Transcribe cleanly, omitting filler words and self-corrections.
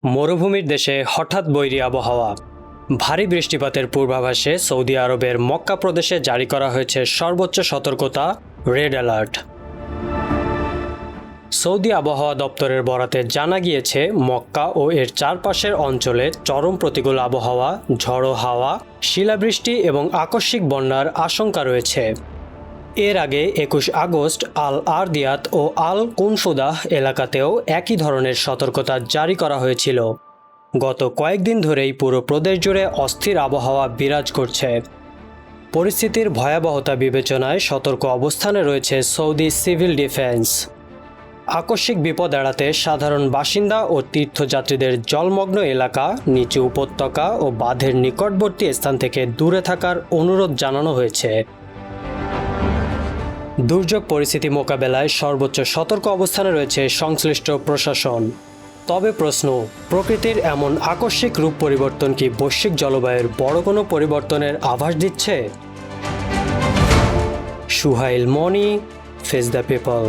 মরুভূমির দেশে হঠাৎ বৈরী আবহাওয়া। ভারী বৃষ্টিপাতের পূর্বাভাসে সৌদি আরবের মক্কা প্রদেশে জারি করা হয়েছে সর্বোচ্চ সতর্কতা, রেড অ্যালার্ট। সৌদি আবহাওয়া দপ্তরের বরাতে জানা গিয়েছে, মক্কা ও এর চারপাশের অঞ্চলে চরম প্রতিকূল আবহাওয়া, ঝড়ো হাওয়া, শিলাবৃষ্টি এবং আকস্মিক বন্যার আশঙ্কা রয়েছে। এর আগে 21 আগস্ট আল আরদিয়াত ও আল কুনসুদাহ এলাকাতেও একই ধরনের সতর্কতা জারি করা হয়েছিল। গত কয়েকদিন ধরেই পুরো প্রদেশ জুড়ে অস্থির আবহাওয়া বিরাজ করছে। পরিস্থিতির ভয়াবহতা বিবেচনায় সতর্ক অবস্থানে রয়েছে সৌদি সিভিল ডিফেন্স। আকস্মিক বিপদ এড়াতে সাধারণ বাসিন্দা ও তীর্থযাত্রীদের জলমগ্ন এলাকা, নিচু উপত্যকা ও বাঁধের নিকটবর্তী স্থান থেকে দূরে থাকার অনুরোধ জানানো হয়েছে। দুর্যোগ পরিস্থিতি মোকাবেলায় সর্বোচ্চ সতর্ক অবস্থানে রয়েছে সংশ্লিষ্ট প্রশাসন। তবে প্রশ্ন, প্রকৃতির এমন আকস্মিক রূপ পরিবর্তন কি বৈশ্বিক জলবায়ুর বড় কোনো পরিবর্তনের আভাস দিচ্ছে? সুহাইল মনি, ফেস দ্য পিপল।